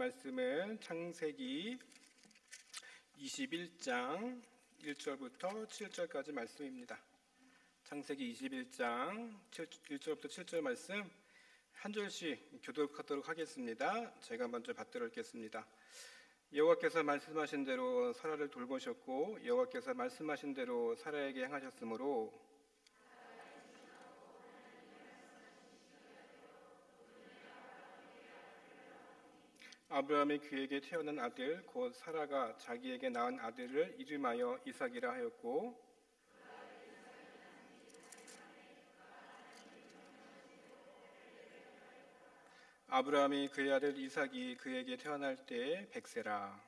말씀은 창세기 21장 1절부터 7절까지 말씀입니다. 창세기 21장 1절부터 7절 말씀 한 절씩 교독하도록 하겠습니다. 제가 먼저 받들어 읽겠습니다. 여호와께서 말씀하신 대로 사라를 돌보셨고 여호와께서 말씀하신 대로 사라에게 행하셨으므로 아브라함의 귀에게 태어난 아들 곧 사라가 자기에게 낳은 아들을 이름하여 이삭이라 하였고 아브라함이 그의 아들 이삭이 그에게 태어날 때에 100세라.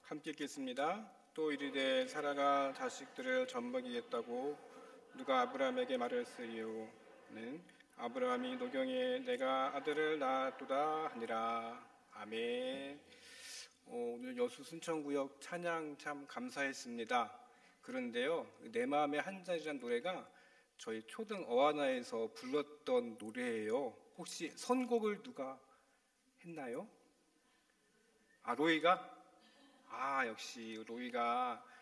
함께 읽겠습니다. 또 이르되 사라가 자식들을 젖먹이겠다고 누가 아브라함에게 말했으리요는 아브라함이 노경에 내가 아들을 낳았도다 하니라. 아멘. 오늘 여수 순천구역 찬양 참 감사했습니다. 그런데요, 내 마음의 한 자리란 노래가 저희 초등 어하나에서 불렀던 노래예요. 혹시 선곡을 누가 했나요? 로이가? 역시 로이가.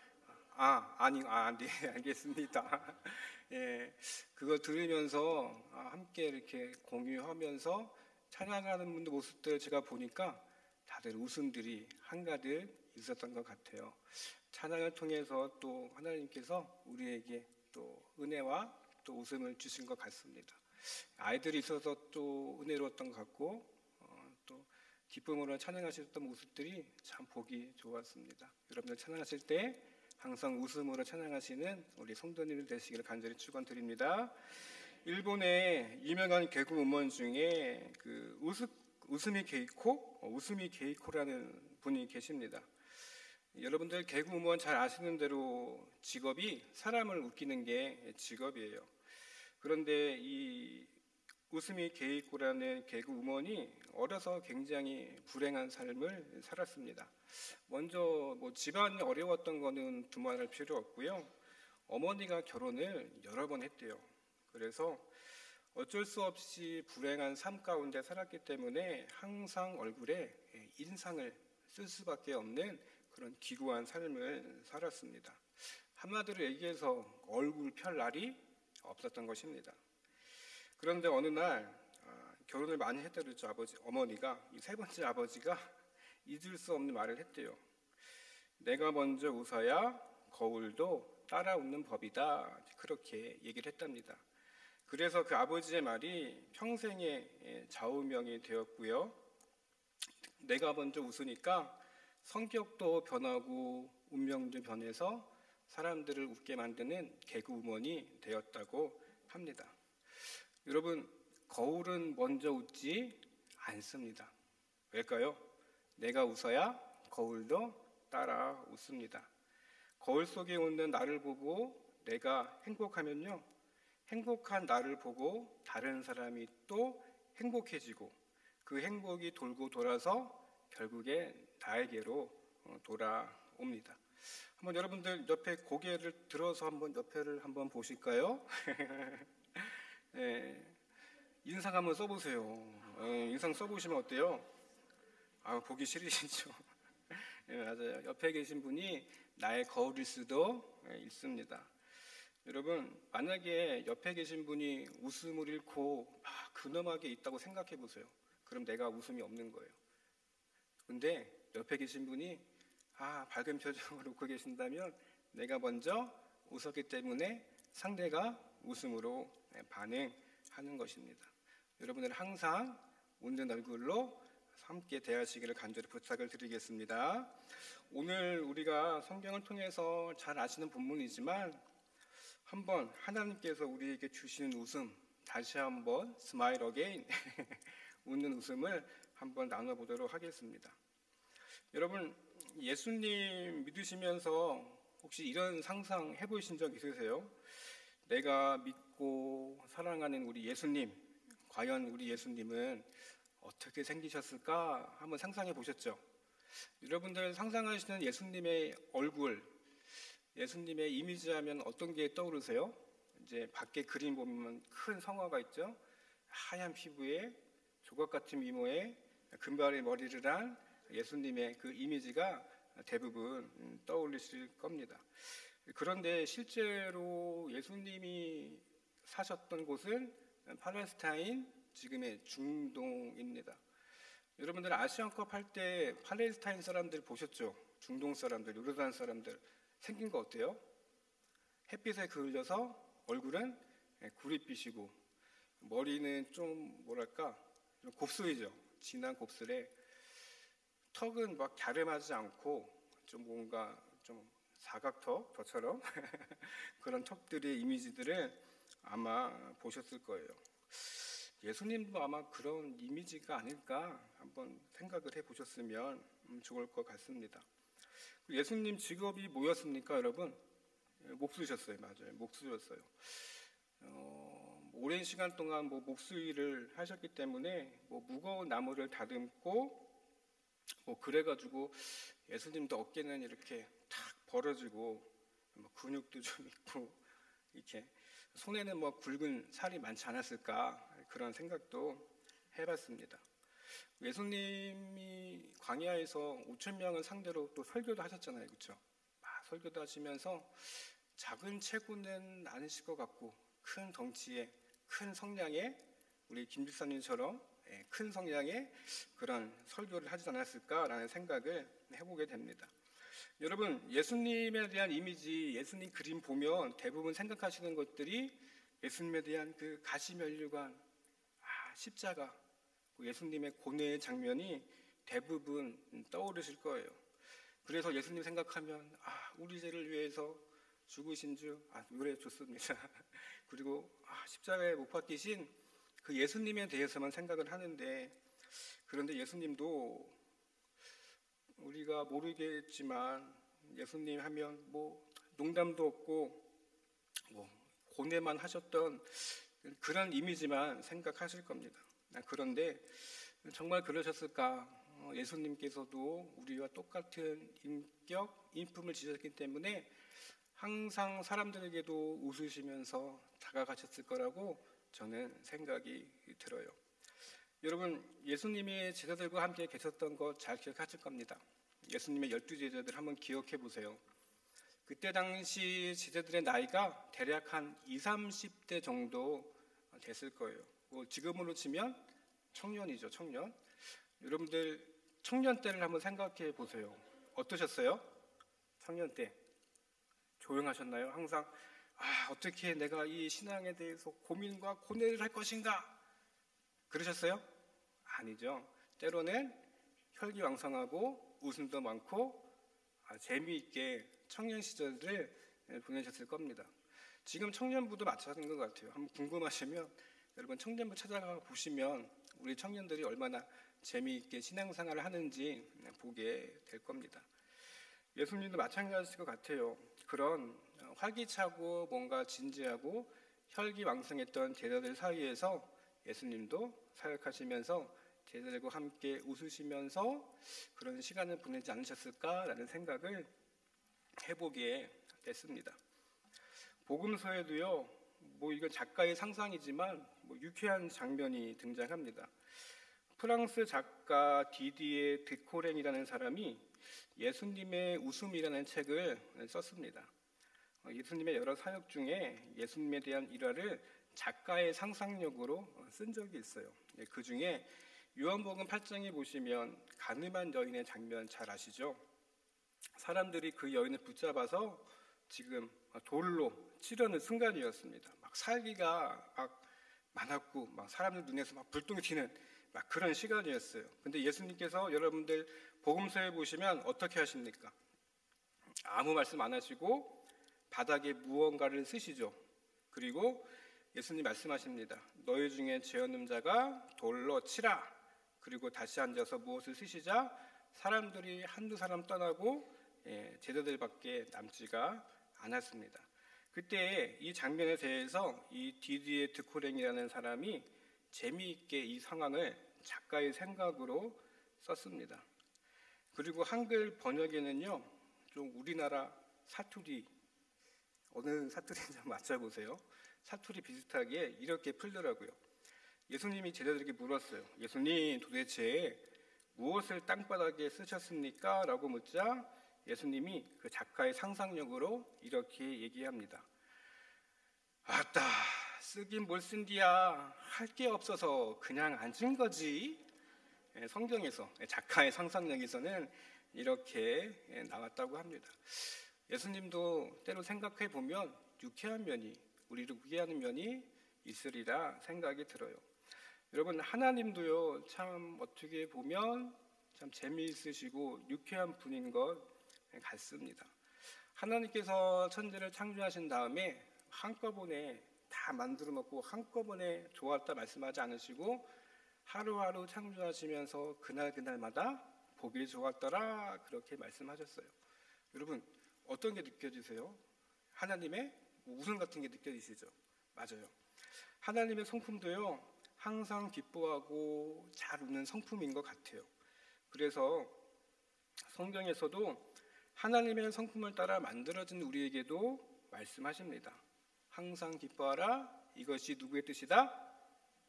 네, 알겠습니다. 예, 그거 들으면서 함께 이렇게 공유하면서 찬양하는 분들 모습들을 제가 보니까 다들 웃음들이 한가득 있었던 것 같아요. 찬양을 통해서 또 하나님께서 우리에게 또 은혜와 또 웃음을 주신 것 같습니다. 아이들이 있어서 또 은혜로웠던 것 같고 또 기쁨으로 찬양하셨던 모습들이 참 보기 좋았습니다. 여러분들 찬양하실 때 항상 웃음으로 찬양하시는 우리 성도님들 되시기를 간절히 축원드립니다. 일본의 유명한 개그 음원 중에 그 우스미 게이코라는 분이 계십니다. 여러분들 개그 음원 잘 아시는 대로 직업이 사람을 웃기는 게 직업이에요. 그런데 이 우스미 게이코라는 개그 음원이 어려서 굉장히 불행한 삶을 살았습니다. 먼저 집안이 어려웠던 거는 두말할 필요 없고요. 어머니가 결혼을 여러 번 했대요. 그래서 어쩔 수 없이 불행한 삶 가운데 살았기 때문에 항상 얼굴에 인상을 쓸 수밖에 없는 그런 기구한 삶을 살았습니다. 한마디로 얘기해서 얼굴 펼 날이 없었던 것입니다. 그런데 어느 날 결혼을 많이 했다 그랬죠. 어머니가 이 세 번째 아버지가 잊을 수 없는 말을 했대요. 내가 먼저 웃어야 거울도 따라 웃는 법이다. 그렇게 얘기를 했답니다. 그래서 그 아버지의 말이 평생의 좌우명이 되었고요. 내가 먼저 웃으니까 성격도 변하고 운명도 변해서 사람들을 웃게 만드는 개그우먼이 되었다고 합니다. 여러분, 거울은 먼저 웃지 않습니다. 왜일까요? 내가 웃어야 거울도 따라 웃습니다. 거울 속에 웃는 나를 보고 내가 행복하면요, 행복한 나를 보고 다른 사람이 또 행복해지고 그 행복이 돌고 돌아서 결국에 나에게로 돌아옵니다. 한번 여러분들 옆에 고개를 들어서 한번 옆에를 한번 보실까요? 네, 인상 한번 써보세요. 인상 써보시면 어때요? 보기 싫으시죠? 네, 맞아요. 옆에 계신 분이 나의 거울일 수도 있습니다. 여러분, 만약에 옆에 계신 분이 웃음을 잃고 막 근엄하게 있다고 생각해 보세요. 그럼 내가 웃음이 없는 거예요. 근데 옆에 계신 분이 밝은 표정으로 웃고 계신다면 내가 먼저 웃었기 때문에 상대가 웃음으로 반응하는 것입니다. 여러분들 항상 웃는 얼굴로 함께 대하시기를 간절히 부탁을 드리겠습니다. 오늘 우리가 성경을 통해서 잘 아시는 본문이지만 한번 하나님께서 우리에게 주시는 웃음, 다시 한번 스마일 어게인 웃는 웃음을 한번 나눠보도록 하겠습니다. 여러분, 예수님 믿으시면서 혹시 이런 상상 해보신 적 있으세요? 내가 믿고 사랑하는 우리 예수님, 과연 우리 예수님은 어떻게 생기셨을까 한번 상상해 보셨죠? 여러분들 상상하시는 예수님의 얼굴, 예수님의 이미지 하면 어떤 게 떠오르세요? 이제 밖에 그림 보면 큰 성화가 있죠. 하얀 피부에 조각 같은 미모에 금발의 머리를 한 예수님의 그 이미지가 대부분 떠올리실 겁니다. 그런데 실제로 예수님이 사셨던 곳은 팔레스타인, 지금의 중동입니다. 여러분들 아시안컵 할 때 팔레스타인 사람들 보셨죠? 중동 사람들, 요르단 사람들 생긴 거 어때요? 햇빛에 그을려서 얼굴은 구릿빛이고 머리는 좀 뭐랄까 좀 곱슬이죠. 진한 곱슬에 턱은 막 갸름하지 않고 좀 뭔가 좀 사각턱 저처럼 그런 턱들의 이미지들을 아마 보셨을 거예요. 예수님도 아마 그런 이미지가 아닐까 한번 생각을 해보셨으면 좋을 것 같습니다. 예수님 직업이 뭐였습니까, 여러분? 목수셨어요, 맞아요. 목수였어요. 오랜 시간 동안 목수일을 하셨기 때문에 무거운 나무를 다듬고 그래가지고 예수님도 어깨는 이렇게 탁 벌어지고 근육도 좀 있고 이렇게 손에는 굵은 살이 많지 않았을까 그런 생각도 해봤습니다. 예수님이 광야에서 5천 명을 상대로 또 설교도 하셨잖아요, 그렇죠? 설교도 하시면서 작은 체구는 아니실 것 같고 큰 덩치에 큰 성량의 우리 김 집사님처럼 큰 성량의 그런 설교를 하지 않았을까라는 생각을 해보게 됩니다. 여러분, 예수님에 대한 이미지, 예수님 그림 보면 대부분 생각하시는 것들이 예수님에 대한 그 가시면류관, 십자가, 예수님의 고뇌의 장면이 대부분 떠오르실 거예요. 그래서 예수님 생각하면 우리 죄를 위해서 죽으신 주, 노래 좋습니다. 그리고 십자가에 못 박히신 그 예수님에 대해서만 생각을 하는데, 그런데 예수님도 우리가 모르겠지만 예수님 하면 농담도 없고 고뇌만 하셨던 그런 이미지만 생각하실 겁니다. 그런데 정말 그러셨을까? 예수님께서도 우리와 똑같은 인격, 인품을 지녔기 때문에 항상 사람들에게도 웃으시면서 다가가셨을 거라고 저는 생각이 들어요. 여러분, 예수님이 제자들과 함께 계셨던 거 잘 기억하실 겁니다. 예수님의 12제자들 한번 기억해 보세요. 그때 당시 제자들의 나이가 대략 한 20, 30대 정도 됐을 거예요. 지금으로 치면 청년이죠, 청년. 여러분들 청년 때를 한번 생각해 보세요. 어떠셨어요? 청년 때 조용하셨나요? 항상 어떻게 내가 이 신앙에 대해서 고민과 고뇌를 할 것인가? 그러셨어요? 아니죠. 때로는 혈기왕성하고 웃음도 많고 재미있게 청년 시절을 보내셨을 겁니다. 지금 청년부도 마찬가지인 것 같아요. 한번 궁금하시면 여러분 청년부 찾아가 보시면 우리 청년들이 얼마나 재미있게 신앙생활을 하는지 보게 될 겁니다. 예수님도 마찬가지일 것 같아요. 그런 활기차고 뭔가 진지하고 혈기왕성했던 제자들 사이에서 예수님도 사역하시면서 제자들과 함께 웃으시면서 그런 시간을 보내지 않으셨을까라는 생각을 해보게 됐습니다. 복음서에도요, 이건 작가의 상상이지만 유쾌한 장면이 등장합니다. 프랑스 작가 디디에 드코랭이라는 사람이 예수님의 웃음이라는 책을 썼습니다. 예수님의 여러 사역 중에 예수님에 대한 일화를 작가의 상상력으로 쓴 적이 있어요. 그 중에 요한복음 8장에 보시면 가늠한 여인의 장면 잘 아시죠? 사람들이 그 여인을 붙잡아서 지금 돌로 치려는 순간이었습니다. 살기가 많았고 사람들 눈에서 불똥이 튀는 그런 시간이었어요. 근데 예수님께서 여러분들 복음서에 보시면 어떻게 하십니까? 아무 말씀 안 하시고 바닥에 무언가를 쓰시죠. 그리고 예수님 말씀하십니다. 너희 중에 죄 없는 자가 돌로 치라. 그리고 다시 앉아서 무엇을 쓰시자 사람들이 한두 사람 떠나고 제자들밖에 남지가 않았습니다. 그때 이 장면에 대해서 이 디디에 드코랭이라는 사람이 재미있게 이 상황을 작가의 생각으로 썼습니다. 그리고 한글 번역에는요, 좀 우리나라 사투리, 어느 사투리인지 한번 맞춰보세요. 사투리 비슷하게 이렇게 풀더라고요. 예수님이 제자들에게 물었어요. 예수님, 도대체 무엇을 땅바닥에 쓰셨습니까? 라고 묻자 예수님이 그 작가의 상상력으로 이렇게 얘기합니다. 아따, 쓰긴 뭘 쓴디야. 할 게 없어서 그냥 앉은 거지. 성경에서, 작가의 상상력에서는 이렇게 나왔다고 합니다. 예수님도 때로 생각해 보면 유쾌한 면이, 우리를 우애하는 면이 있으리라 생각이 들어요. 여러분, 하나님도요, 참 어떻게 보면 참 재미있으시고 유쾌한 분인 것 같습니다. 하나님께서 천지를 창조하신 다음에 한꺼번에 다 만들어 놓고 한꺼번에 좋았다 말씀하지 않으시고 하루하루 창조하시면서 그날마다 보기 좋았더라 그렇게 말씀하셨어요. 여러분, 어떤 게 느껴지세요? 하나님의 웃음 같은 게 느껴지시죠? 맞아요. 하나님의 성품도요, 항상 기뻐하고 잘 웃는 성품인 것 같아요. 그래서 성경에서도 하나님의 성품을 따라 만들어진 우리에게도 말씀하십니다. 항상 기뻐하라. 이것이 누구의 뜻이다?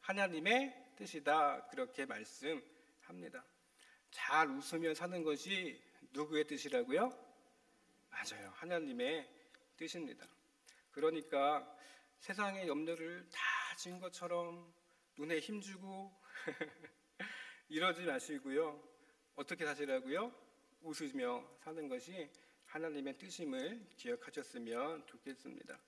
하나님의 뜻이다. 그렇게 말씀합니다. 잘 웃으며 사는 것이 누구의 뜻이라고요? 맞아요. 하나님의 뜻입니다. 그러니까 세상의 염려를 다 진 것처럼 눈에 힘주고 이러지 마시고요. 어떻게 사시라고요? 웃으며 사는 것이 하나님의 뜻임을 기억하셨으면 좋겠습니다.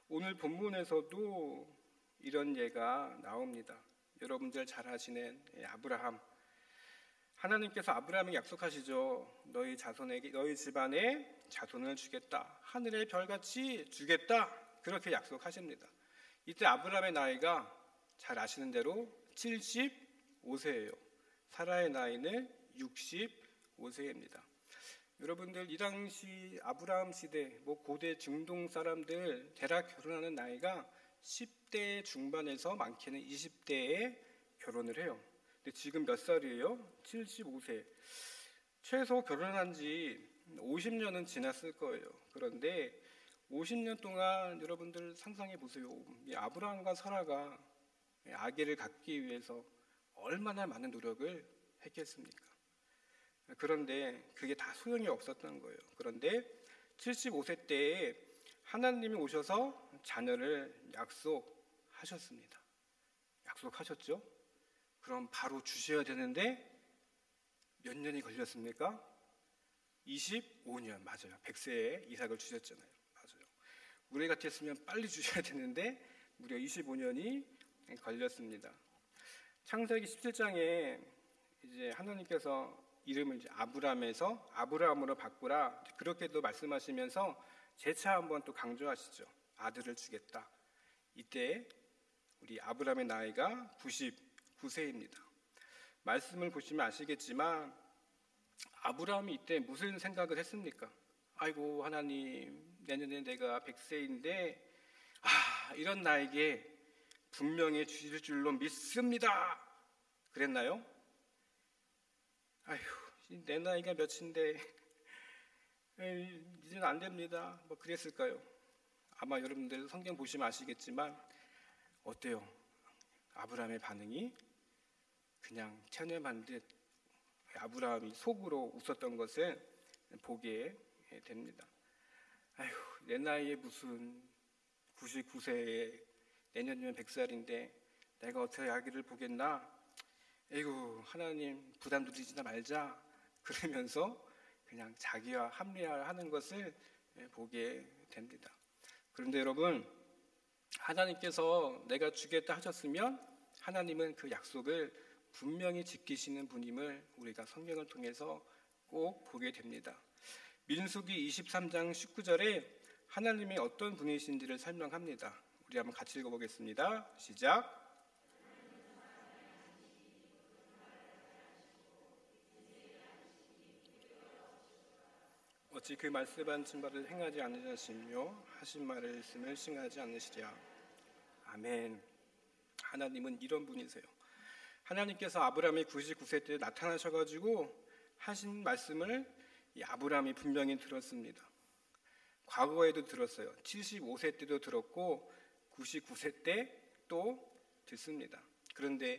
오늘 본문에서도 이런 예가 나옵니다. 여러분들 잘 아시는 아브라함. 하나님께서 아브라함에게 약속하시죠. 너희 자손에게, 너희 집안에 자손을 주겠다. 하늘의 별같이 주겠다. 그렇게 약속하십니다. 이때 아브라함의 나이가 잘 아시는 대로 75세예요. 사라의 나이는 65세입니다. 여러분들, 이 당시 아브라함 시대, 고대 중동 사람들 대략 결혼하는 나이가 10대 중반에서 많게는 20대에 결혼을 해요. 근데 지금 몇 살이에요? 75세. 최소 결혼한 지 50년은 지났을 거예요. 그런데 50년 동안 여러분들 상상해 보세요. 이 아브라함과 사라가 아기를 갖기 위해서 얼마나 많은 노력을 했겠습니까? 그런데 그게 다 소용이 없었던 거예요. 그런데 75세 때에 하나님이 오셔서 자녀를 약속하셨습니다. 약속하셨죠? 그럼 바로 주셔야 되는데 몇 년이 걸렸습니까? 25년. 맞아요. 100세에 이삭을 주셨잖아요. 맞아요. 우리 같았으면 빨리 주셔야 되는데 무려 25년이 걸렸습니다. 창세기 17장에 이제 하나님께서 이름을 이제 아브람에서 아브라함으로 바꾸라 그렇게도 말씀하시면서 재차 한번 또 강조하시죠. 아들을 주겠다. 이때 우리 아브라함의 나이가 99세입니다. 말씀을 보시면 아시겠지만 아브라함이 이때 무슨 생각을 했습니까? 아이고 하나님, 내년에 내가 100세인데 이런 나에게 분명히 주실 줄로 믿습니다. 그랬나요? 아휴, 내 나이가 몇인데 이제는 안 됩니다. 그랬을까요? 아마 여러분들 성경 보시면 아시겠지만 어때요? 아브라함의 반응이 그냥 체념한 듯 아브라함이 속으로 웃었던 것을 보게 됩니다. 아휴, 내 나이에 무슨 99세에 내년이면 100살인데 내가 어떻게 아기를 보겠나? 에이구, 하나님 부담 드리지나 말자. 그러면서 그냥 자기와 합리화하는 것을 보게 됩니다. 그런데 여러분, 하나님께서 내가 주겠다 하셨으면 하나님은 그 약속을 분명히 지키시는 분임을 우리가 성경을 통해서 꼭 보게 됩니다. 민수기 23장 19절에 하나님이 어떤 분이신지를 설명합니다. 우리 한번 같이 읽어보겠습니다. 시작. 어찌 그 말씀하신 바를 행하지 않으시며 하신 말을 있음을 싱하지 않으시랴. 아멘. 하나님은 이런 분이세요. 하나님께서 아브라함이 99세 때 나타나셔가지고 하신 말씀을 이 아브라함이 분명히 들었습니다. 과거에도 들었어요. 75세 때도 들었고 99세 때 또 듣습니다. 그런데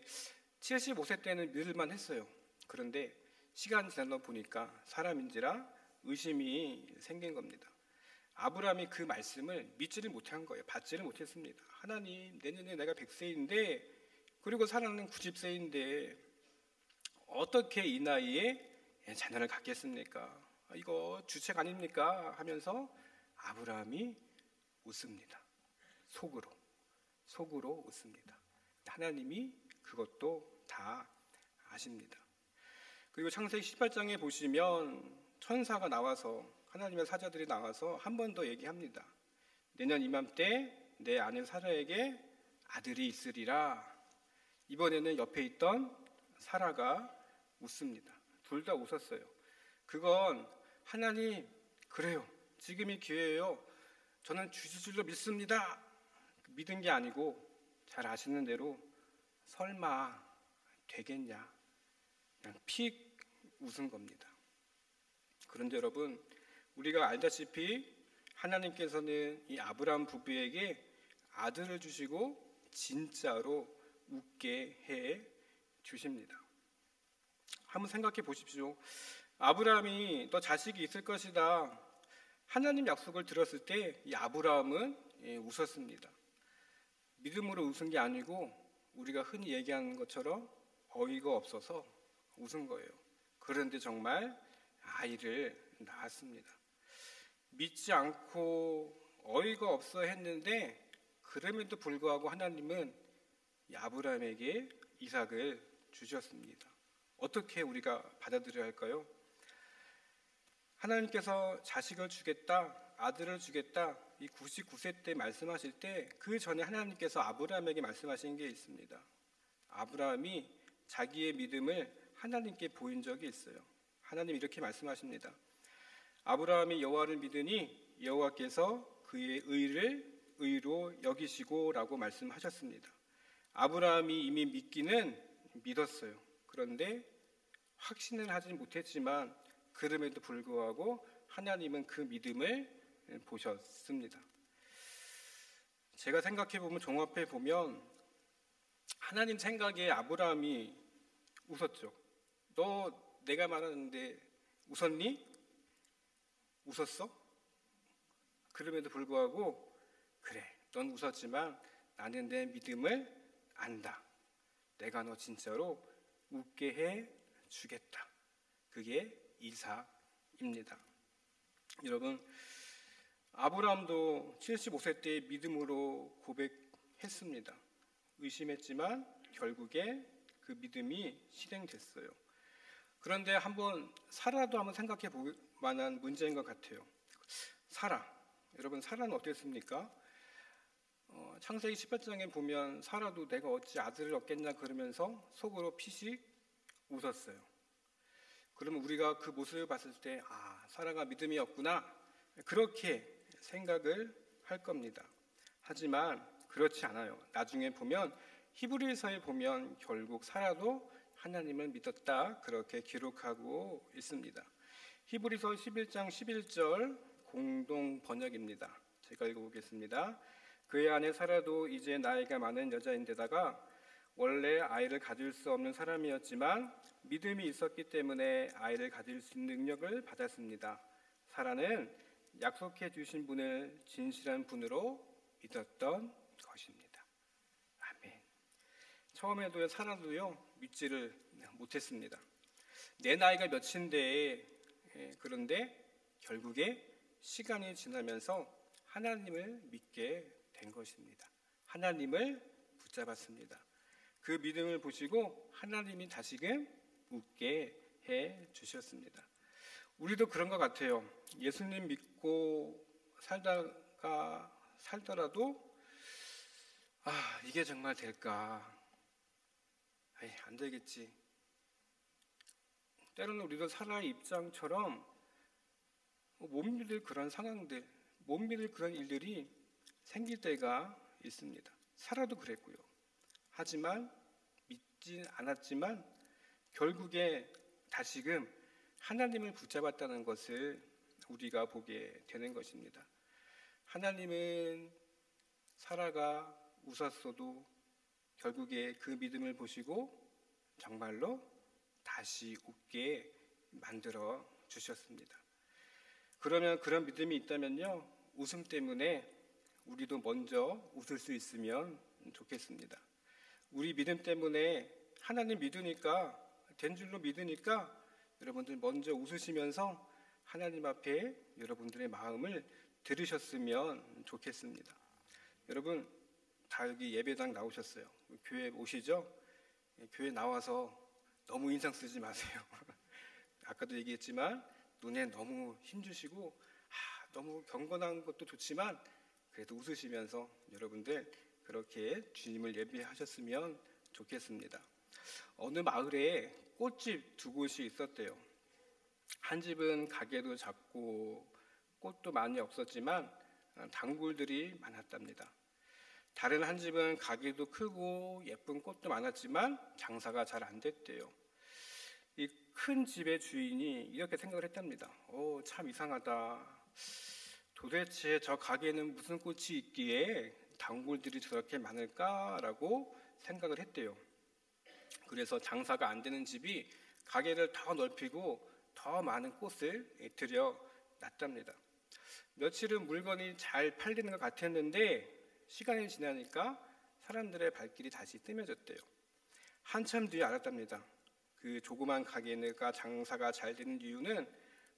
75세 때는 믿을만 했어요. 그런데 시간 지나다 보니까 사람인지라 의심이 생긴 겁니다. 아브라함이 그 말씀을 믿지를 못한 거예요. 받지를 못했습니다. 하나님, 내년에 내가 100세인데 그리고 사라는 90세인데 어떻게 이 나이에 자녀를 갖겠습니까? 이거 주책 아닙니까? 하면서 아브라함이 웃습니다. 속으로 웃습니다. 하나님이 그것도 다 아십니다. 그리고 창세기 18장에 보시면 천사가 나와서, 하나님의 사자들이 나와서 한 번 더 얘기합니다. 내년 이맘때 내 아내 사라에게 아들이 있으리라. 이번에는 옆에 있던 사라가 웃습니다. 둘 다 웃었어요. 그건 하나님, 그래요, 지금이 기회예요, 저는 주주줄로 믿습니다, 믿은 게 아니고 잘 아시는 대로 설마 되겠냐, 그냥 픽 웃은 겁니다. 그런데 여러분, 우리가 알다시피 하나님께서는 이 아브라함 부부에게 아들을 주시고 진짜로 웃게 해 주십니다. 한번 생각해 보십시오. 아브라함이 너 자식이 있을 것이다, 하나님 약속을 들었을 때 이 아브라함은 웃었습니다. 믿음으로 웃은 게 아니고 우리가 흔히 얘기하는 것처럼 어이가 없어서 웃은 거예요. 그런데 정말 아이를 낳았습니다. 믿지 않고 어이가 없어 했는데 그럼에도 불구하고 하나님은 이 아브라함에게 이삭을 주셨습니다. 어떻게 우리가 받아들여야 할까요? 하나님께서 자식을 주겠다, 아들을 주겠다, 이 99세 때 말씀하실 때 그 전에 하나님께서 아브라함에게 말씀하신 게 있습니다. 아브라함이 자기의 믿음을 하나님께 보인 적이 있어요. 하나님 이렇게 말씀하십니다. 아브라함이 여호와를 믿으니 여호와께서 그의 의를 의로 여기시고 라고 말씀하셨습니다. 아브라함이 이미 믿기는 믿었어요. 그런데 확신을 하지 못했지만 그럼에도 불구하고 하나님은 그 믿음을 보셨습니다. 제가 생각해보면, 종합해보면 하나님 생각에 아브라함이 웃었죠. 너 내가 말하는데 웃었니? 웃었어? 그럼에도 불구하고 그래, 넌 웃었지만 나는 내 믿음을 안다, 내가 너 진짜로 웃게 해 주겠다. 그게 이삭입니다. 여러분, 아브라함도 75세 때 믿음으로 고백했습니다. 의심했지만 결국에 그 믿음이 실행됐어요. 그런데 사라도 한번 생각해 볼 만한 문제인 것 같아요. 사라, 여러분, 사라는 어땠습니까? 창세기 18장에 보면 사라도 내가 어찌 아들을 얻겠냐 그러면서 속으로 피식 웃었어요. 그러면 우리가 그 모습을 봤을 때 사라가 믿음이 없구나, 그렇게 생각을 할 겁니다. 하지만 그렇지 않아요. 나중에 보면 히브리서에 보면 결국 사라도 하나님을 믿었다, 그렇게 기록하고 있습니다. 히브리서 11장 11절 공동 번역입니다. 제가 읽어보겠습니다. 그의 아내 사라도 이제 나이가 많은 여자인데다가 원래 아이를 가질 수 없는 사람이었지만 믿음이 있었기 때문에 아이를 가질 수 있는 능력을 받았습니다. 사라는 약속해 주신 분을 진실한 분으로 믿었던 것입니다. 아멘. 처음에도 사라도요 믿지를 못했습니다. 내 나이가 몇인데, 그런데 결국에 시간이 지나면서 하나님을 믿게 된 것입니다. 하나님을 붙잡았습니다. 그 믿음을 보시고 하나님이 다시금 웃게 해 주셨습니다. 우리도 그런 것 같아요. 예수님 믿고 살더라도 이게 정말 될까? 안 되겠지. 때로는 우리도 사라의 입장처럼 못 믿을 그런 상황들, 못 믿을 그런 일들이 생길 때가 있습니다. 사라도 그랬고요. 하지만 믿지 않았지만 결국에 다시금 하나님을 붙잡았다는 것을 우리가 보게 되는 것입니다. 하나님은 사라가 웃었어도 결국에 그 믿음을 보시고 정말로 다시 웃게 만들어 주셨습니다. 그러면 그런 믿음이 있다면요, 웃음 때문에 우리도 먼저 웃을 수 있으면 좋겠습니다. 우리 믿음 때문에 하나님 믿으니까, 된 줄로 믿으니까 여러분들 먼저 웃으시면서 하나님 앞에 여러분들의 마음을 들으셨으면 좋겠습니다. 여러분 다 여기 예배당 나오셨어요. 교회 오시죠? 교회 나와서 너무 인상 쓰지 마세요. 아까도 얘기했지만 눈에 너무 힘주시고 너무 경건한 것도 좋지만 그래도 웃으시면서 여러분들 그렇게 주님을 예배하셨으면 좋겠습니다. 어느 마을에 꽃집 두 곳이 있었대요. 한 집은 가게도 작고 꽃도 많이 없었지만 단골들이 많았답니다. 다른 한 집은 가게도 크고 예쁜 꽃도 많았지만 장사가 잘 안 됐대요. 이 큰 집의 주인이 이렇게 생각을 했답니다. 참 이상하다. 도대체 저 가게는 무슨 꽃이 있기에 단골들이 저렇게 많을까라고 생각을 했대요. 그래서 장사가 안 되는 집이 가게를 더 넓히고 더 많은 꽃을 들여놨답니다. 며칠은 물건이 잘 팔리는 것 같았는데 시간이 지나니까 사람들의 발길이 다시 뜸해졌대요. 한참 뒤에 알았답니다. 그 조그만 가게가 장사가 잘 되는 이유는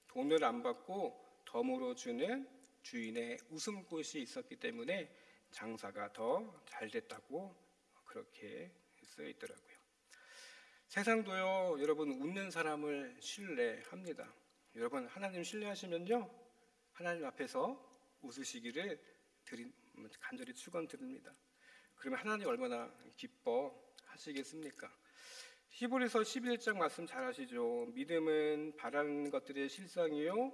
돈을 안 받고 덤으로 주는 주인의 웃음꽃이 있었기 때문에 장사가 더 잘 됐다고 그렇게 쓰여 있더라고요. 세상도요, 여러분 웃는 사람을 신뢰합니다. 여러분 하나님 신뢰하시면요, 하나님 앞에서 웃으시기를 간절히 축원드립니다. 그러면 하나님 얼마나 기뻐하시겠습니까? 히브리서 11장 말씀 잘 아시죠? 믿음은 바라는 것들의 실상이요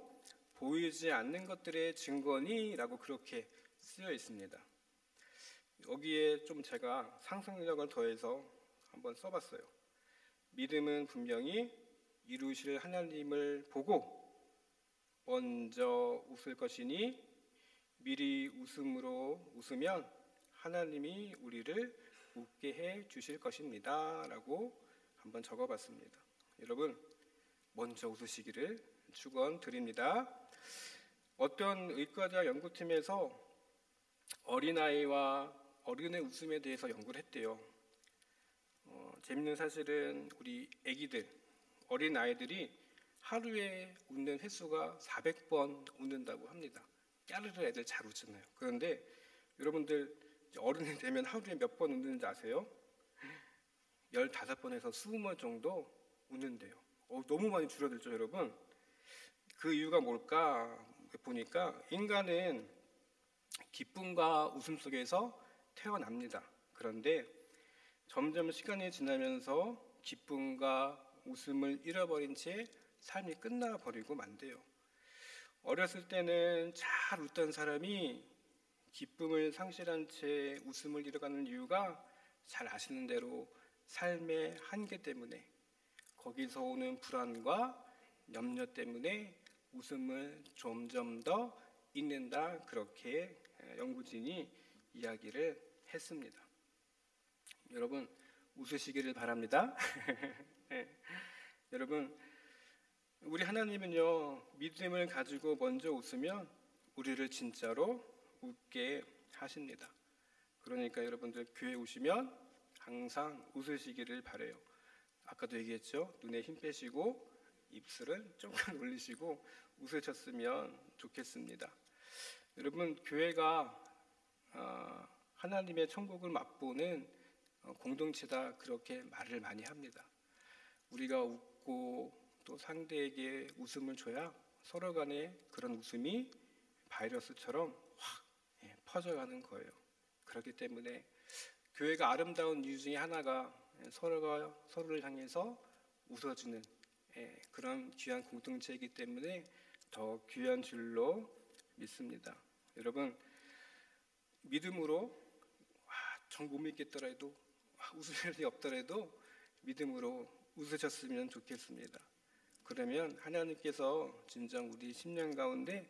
보이지 않는 것들의 증거니라고 그렇게 쓰여 있습니다. 여기에 좀 제가 상상력을 더해서 한번 써봤어요. 믿음은 분명히 이루실 하나님을 보고 먼저 웃을 것이니 미리 웃음으로 웃으면 하나님이 우리를 웃게 해 주실 것입니다 라고 한번 적어봤습니다. 여러분 먼저 웃으시기를 축원드립니다. 어떤 의과대학 연구팀에서 어린아이와 어른의 웃음에 대해서 연구를 했대요. 재밌는 사실은 우리 아기들, 어린아이들이 하루에 웃는 횟수가 400번 웃는다고 합니다. 까르르 애들 잘 웃잖아요. 그런데 여러분들 어른이 되면 하루에 몇 번 웃는지 아세요? 15번에서 20번 정도 웃는데요. 너무 많이 줄어들죠, 여러분? 그 이유가 뭘까 보니까 인간은 기쁨과 웃음 속에서 태어납니다. 그런데 점점 시간이 지나면서 기쁨과 웃음을 잃어버린 채 삶이 끝나버리고 만대요. 어렸을 때는 잘 웃던 사람이 기쁨을 상실한 채 웃음을 잃어가는 이유가 잘 아시는 대로 삶의 한계 때문에, 거기서 오는 불안과 염려 때문에 웃음을 점점 더 잃는다, 그렇게 연구진이 이야기를 했습니다. 여러분 웃으시기를 바랍니다. 여러분 우리 하나님은요, 믿음을 가지고 먼저 웃으면 우리를 진짜로 웃게 하십니다. 그러니까 여러분들 교회 오시면 항상 웃으시기를 바라요. 아까도 얘기했죠. 눈에 힘 빼시고 입술을 조금 올리시고 웃으셨으면 좋겠습니다. 여러분 교회가 하나님의 천국을 맛보는 공동체다, 그렇게 말을 많이 합니다. 우리가 웃고 또 상대에게 웃음을 줘야 서로 간에 그런 웃음이 바이러스처럼 확 퍼져가는 거예요. 그렇기 때문에 교회가 아름다운 이유 중에 하나가 서로가 서로를 향해서 웃어주는 그런 귀한 공동체이기 때문에 더 귀한 줄로 믿습니다. 여러분 믿음으로 정 못 믿겠더라도 웃을 일이 없더라도 믿음으로 웃으셨으면 좋겠습니다. 그러면 하나님께서 진정 우리 심령 가운데,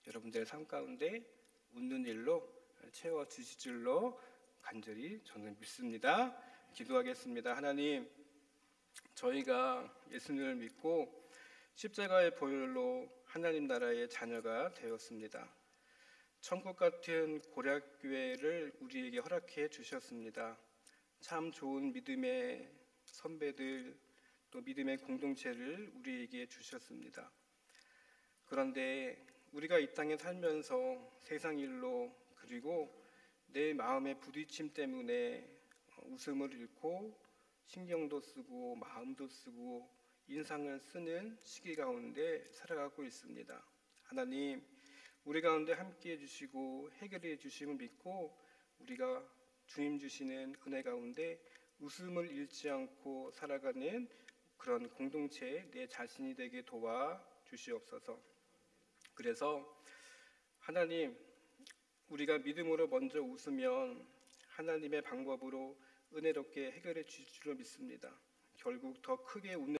여러분들의 삶 가운데 웃는 일로 채워 주실 줄로 간절히 저는 믿습니다. 기도하겠습니다. 하나님, 저희가 예수님을 믿고 십자가의 보혈로 하나님 나라의 자녀가 되었습니다. 천국 같은 고략교회를 우리에게 허락해 주셨습니다. 참 좋은 믿음의 선배들, 또 믿음의 공동체를 우리에게 주셨습니다. 그런데 우리가 이 땅에 살면서 세상 일로, 그리고 내 마음의 부딪힘 때문에 웃음을 잃고 신경도 쓰고 마음도 쓰고 인상을 쓰는 시기 가운데 살아가고 있습니다. 하나님, 우리 가운데 함께해 주시고 해결해 주심을 믿고 우리가 주님 주시는 은혜 가운데 웃음을 잃지 않고 살아가는 그런 공동체 내 자신이 되게 도와 주시옵소서. 그래서 하나님, 우리가 믿음으로 먼저 웃으면 하나님의 방법으로 은혜롭게 해결해 주실 줄 믿습니다. 결국 더 크게 웃는